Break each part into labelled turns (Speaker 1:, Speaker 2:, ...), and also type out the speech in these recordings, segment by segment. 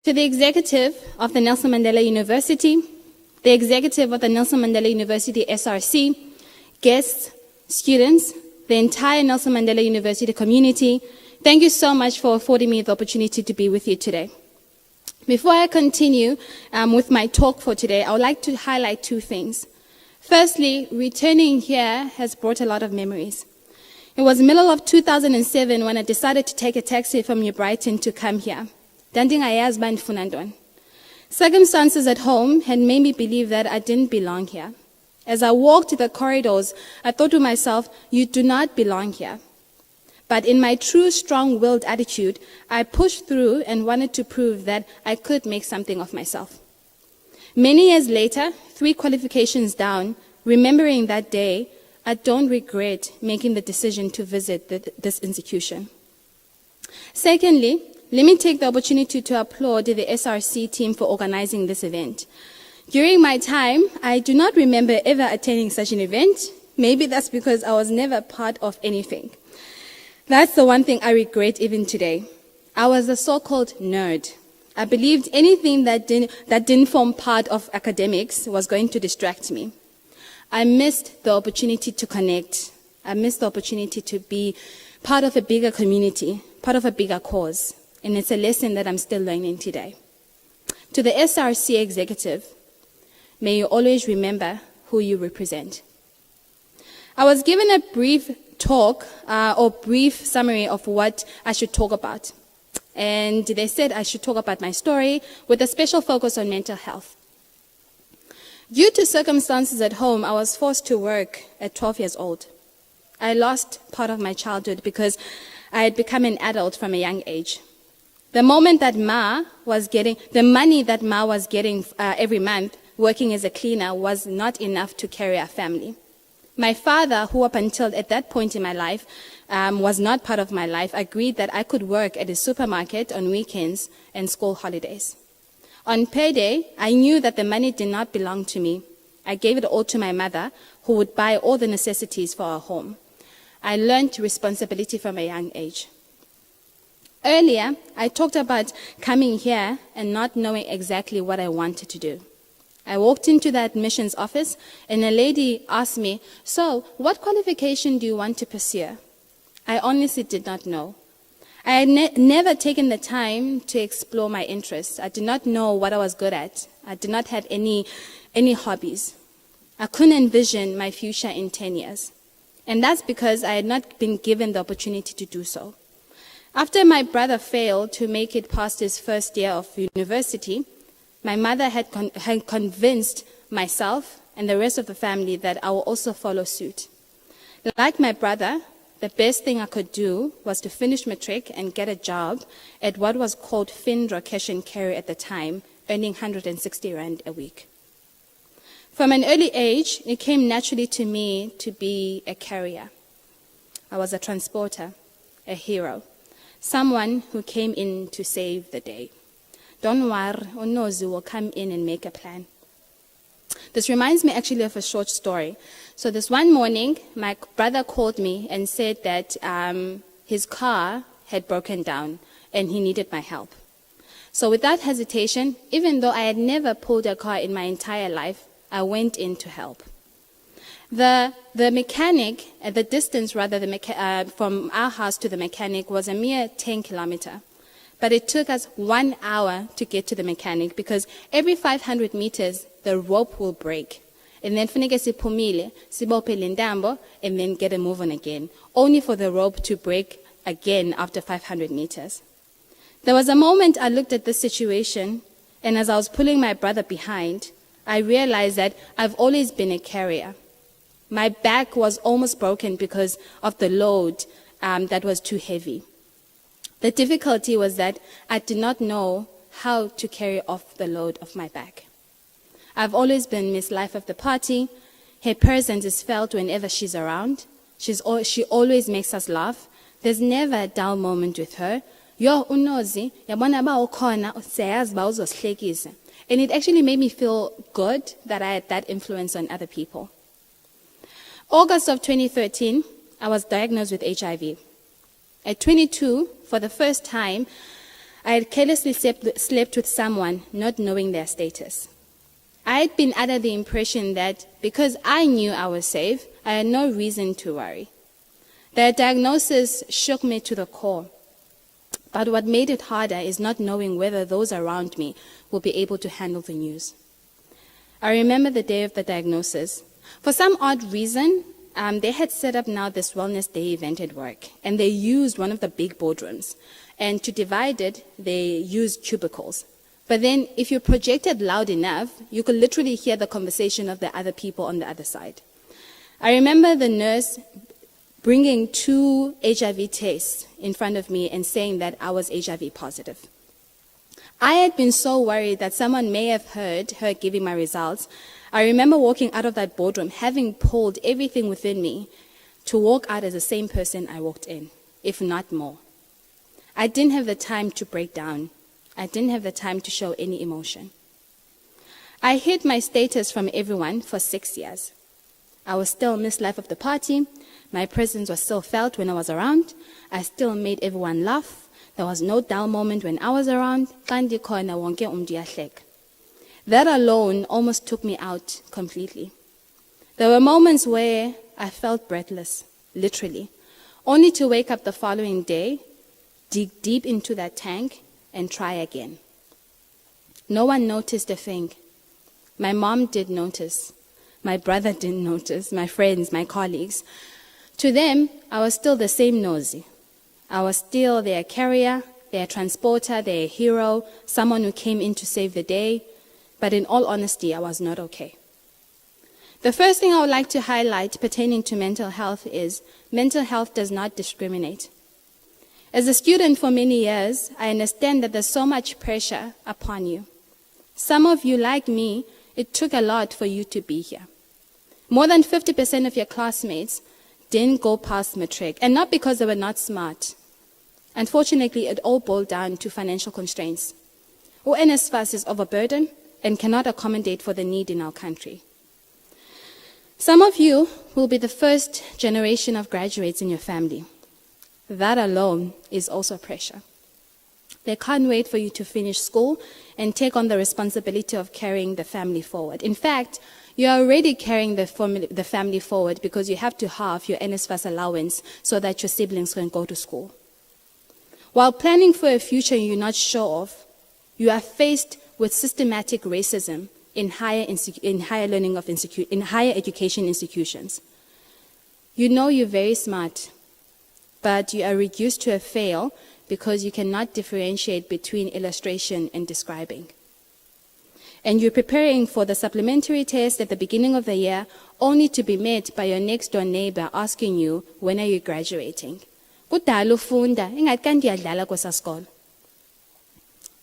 Speaker 1: To the executive of the Nelson Mandela University, the executive of the Nelson Mandela University SRC, guests, students, the entire Nelson Mandela University community, thank you so much for affording me the opportunity to be with you today. Before I continue with my talk for today, I would like to highlight two things. Firstly, returning here has brought a lot of memories. It was the middle of 2007 when I decided to take a taxi from New Brighton to come here. Circumstances at home had made me believe that I didn't belong here. As I walked the corridors, I thought to myself, you do not belong here. But in my true strong-willed attitude, I pushed through and wanted to prove that I could make something of myself. Many years later, 3 qualifications down, remembering that day, I don't regret making the decision to visit this institution. Secondly, let me take the opportunity to applaud the SRC team for organizing this event. During my time, I do not remember ever attending such an event. Maybe that's because I was never part of anything. That's the one thing I regret even today. I was a so-called nerd. I believed anything that didn't form part of academics was going to distract me. I missed the opportunity to connect. I missed the opportunity to be part of a bigger community, part of a bigger cause. And it's a lesson that I'm still learning today. To the SRC executive, may you always remember who you represent. I was given a brief talk or brief summary of what I should talk about. And they said I should talk about my story with a special focus on mental health. Due to circumstances at home, I was forced to work at 12 years old. I lost part of my childhood because I had become an adult from a young age. The moment that the money that Ma was getting every month working as a cleaner was not enough to carry our family. My father, who up until at that point in my life was not part of my life, agreed that I could work at a supermarket on weekends and school holidays. On payday, I knew that the money did not belong to me. I gave it all to my mother, who would buy all the necessities for our home. I learned responsibility from a young age. Earlier, I talked about coming here and not knowing exactly what I wanted to do. I walked into the admissions office and a lady asked me, so what qualification do you want to pursue? I honestly did not know. I had never taken the time to explore my interests. I did not know what I was good at. I did not have any hobbies. I couldn't envision my future in 10 years. And that's because I had not been given the opportunity to do so. After my brother failed to make it past his first year of university, my mother had convinced myself and the rest of the family that I will also follow suit. Like my brother, the best thing I could do was to finish matric and get a job at what was called Finra Cash and Carry at the time, earning 160 Rand a week. From an early age, it came naturally to me to be a carrier. I was a transporter, a hero. Someone who came in to save the day. Don't worry, Onozi will come in and make a plan. This reminds me actually of a short story. So this one morning, my brother called me and said that his car had broken down and he needed my help. So without hesitation, even though I had never pulled a car in my entire life, I went in to help. The mechanic, the distance rather, from our house to the mechanic was a mere 10 kilometers. But it took us 1 hour to get to the mechanic because every 500 meters, the rope will break. And then funeke siphumile, sibophe lentambo, and then get a move on again, only for the rope to break again after 500 meters. There was a moment I looked at this situation, and as I was pulling my brother behind, I realized that I've always been a carrier. My back was almost broken because of the load that was too heavy. The difficulty was that I did not know how to carry off the load of my back. I've always been Miss Life of the party. Her presence is felt whenever she's around. She always makes us laugh. There's never a dull moment with her. Yo unozi, yabona ba ukhona, siyazi ba uzosihlekisa. And it actually made me feel good that I had that influence on other people. August of 2013, I was diagnosed with HIV. At 22, for the first time, I had carelessly slept with someone, not knowing their status. I had been under the impression that because I knew I was safe, I had no reason to worry. Their diagnosis shook me to the core. But what made it harder is not knowing whether those around me will be able to handle the news. I remember the day of the diagnosis. For some odd reason, they had set up now this Wellness Day event at work, and they used one of the big boardrooms. And to divide it, they used cubicles. But then if you projected loud enough, you could literally hear the conversation of the other people on the other side. I remember the nurse bringing 2 HIV tests in front of me and saying that I was HIV positive. I had been so worried that someone may have heard her giving my results. I remember walking out of that boardroom, having pulled everything within me to walk out as the same person I walked in, if not more. I didn't have the time to break down. I didn't have the time to show any emotion. I hid my status from everyone for 6 years. I was still Miss Life of the party. My presence was still felt when I was around. I still made everyone laugh. There was no dull moment when I was around. That alone almost took me out completely. There were moments where I felt breathless, literally, only to wake up the following day, dig deep into that tank, and try again. No one noticed a thing. My mom did notice. My brother didn't notice. My friends, my colleagues. To them, I was still the same nosy. I was still their carrier, their transporter, their hero, someone who came in to save the day. But in all honesty, I was not okay. The first thing I would like to highlight pertaining to mental health is mental health does not discriminate. As a student for many years, I understand that there's so much pressure upon you. Some of you, like me, it took a lot for you to be here. More than 50% of your classmates didn't go past matric, and not because they were not smart. Unfortunately, it all boiled down to financial constraints. NSFAS is overburdened and cannot accommodate for the need in our country. Some of you will be the first generation of graduates in your family. That alone is also pressure. They can't wait for you to finish school and take on the responsibility of carrying the family forward. In fact, you are already carrying the family forward because you have to halve your NSFAS allowance so that your siblings can go to school. While planning for a future you're not sure of, you are faced with systematic racism in higher education institutions. You know you're very smart, but you are reduced to a fail because you cannot differentiate between illustration and describing. And you're preparing for the supplementary test at the beginning of the year only to be met by your next door neighbor asking you, when are you graduating?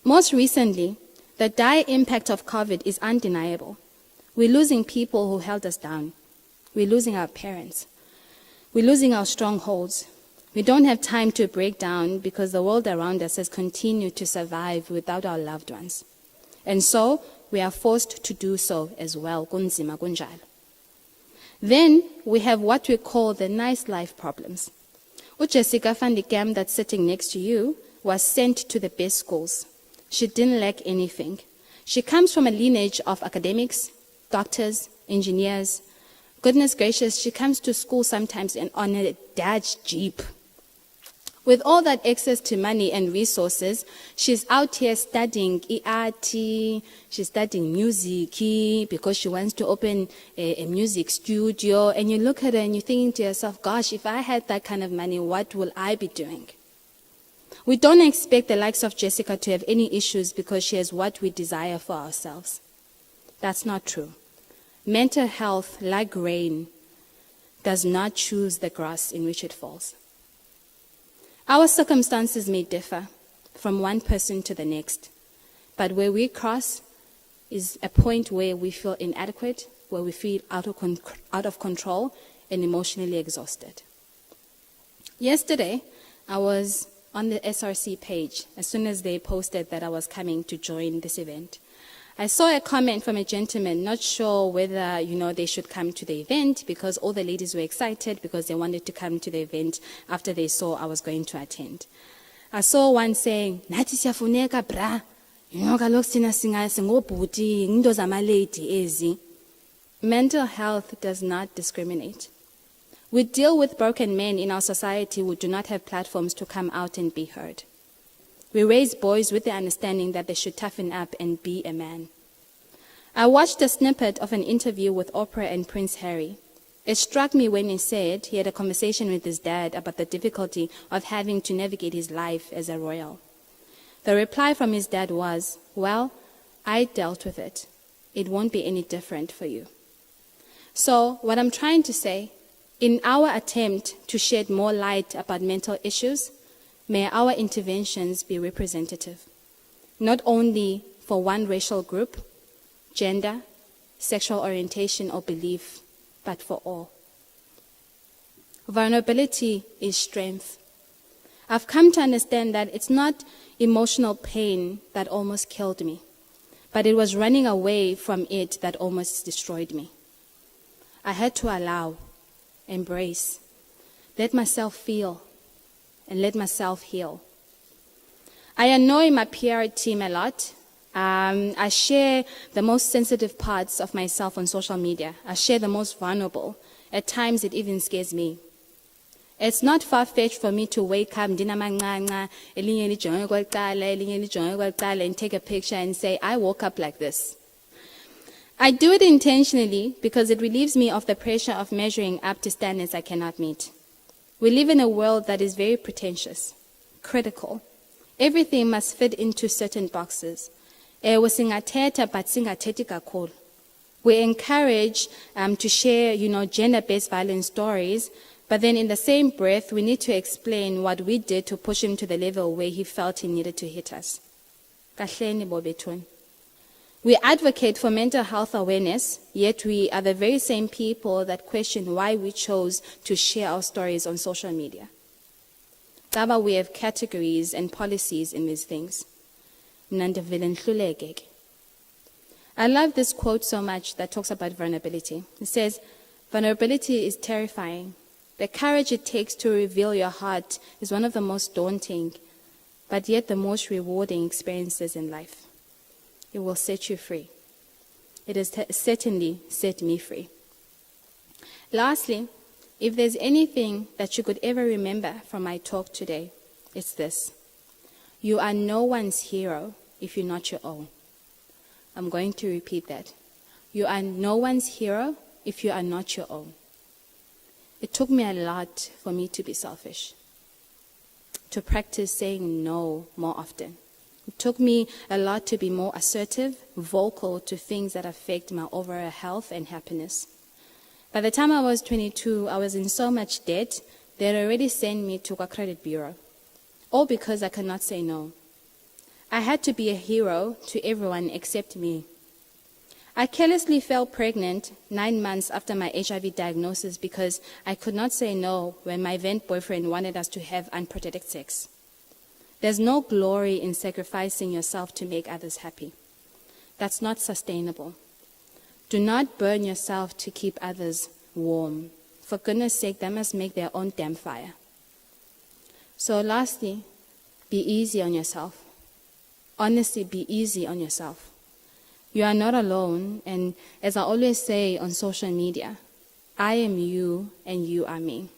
Speaker 1: Most recently, the dire impact of COVID is undeniable. We're losing people who held us down. We're losing our parents. We're losing our strongholds. We don't have time to break down because the world around us has continued to survive without our loved ones. And so, we are forced to do so as well. Then, we have what we call the nice life problems. Jessica van der Kam, that's sitting next to you, was sent to the best schools. She didn't lack anything. She comes from a lineage of academics, doctors, engineers. Goodness gracious, she comes to school sometimes on a dad's Jeep. With all that access to money and resources, she's out here studying ERT, she's studying music because she wants to open a music studio. And you look at her and you're thinking to yourself, gosh, if I had that kind of money, what will I be doing? We don't expect the likes of Jessica to have any issues because she has what we desire for ourselves. That's not true. Mental health, like rain, does not choose the grass in which it falls. Our circumstances may differ from one person to the next, but where we cross is a point where we feel inadequate, where we feel out of control and emotionally exhausted. Yesterday, I was on the SRC page as soon as they posted that I was coming to join this event. I saw a comment from a gentleman, not sure whether, they should come to the event because all the ladies were excited because they wanted to come to the event after they saw I was going to attend. I saw one saying, "Nathi siyafuneka bra. You know kaloku sina singobhuti, into zamalady ezi." Mental health does not discriminate. We deal with broken men in our society who do not have platforms to come out and be heard. We raise boys with the understanding that they should toughen up and be a man. I watched a snippet of an interview with Oprah and Prince Harry. It struck me when he said he had a conversation with his dad about the difficulty of having to navigate his life as a royal. The reply from his dad was, "Well, I dealt with it. It won't be any different for you." So what I'm trying to say, in our attempt to shed more light about mental issues, may our interventions be representative, not only for one racial group, gender, sexual orientation, or belief, but for all. Vulnerability is strength. I've come to understand that it's not emotional pain that almost killed me, but it was running away from it that almost destroyed me. I had to allow, embrace, let myself feel, and let myself heal. I annoy my PR team a lot. I share the most sensitive parts of myself on social media. I share the most vulnerable. At times, it even scares me. It's not far-fetched for me to wake up and take a picture and say, "I woke up like this." I do it intentionally because it relieves me of the pressure of measuring up to standards I cannot meet. We live in a world that is very pretentious, critical. Everything must fit into certain boxes. We encourage to share, gender-based violence stories, but then in the same breath, we need to explain what we did to push him to the level where he felt he needed to hit us. We advocate for mental health awareness, yet we are the very same people that question why we chose to share our stories on social media. Kaba, we have categories and policies in these things. I love this quote so much that talks about vulnerability. It says, "Vulnerability is terrifying. The courage it takes to reveal your heart is one of the most daunting, but yet the most rewarding experiences in life. It will set you free. It has certainly set me free." Lastly, if there's anything that you could ever remember from my talk today, it's this: you are no one's hero if you're not your own. I'm going to repeat that. You are no one's hero if you are not your own. It took me a lot for me to be selfish, to practice saying no more often. It took me a lot to be more assertive, vocal to things that affect my overall health and happiness. By the time I was 22, I was in so much debt, they had already sent me to a credit bureau, all because I could not say no. I had to be a hero to everyone except me. I carelessly fell pregnant 9 months after my HIV diagnosis because I could not say no when my then boyfriend wanted us to have unprotected sex. There's no glory in sacrificing yourself to make others happy. That's not sustainable. Do not burn yourself to keep others warm. For goodness sake, they must make their own damn fire. So lastly, be easy on yourself. Honestly, be easy on yourself. You are not alone, and as I always say on social media, I am you and you are me.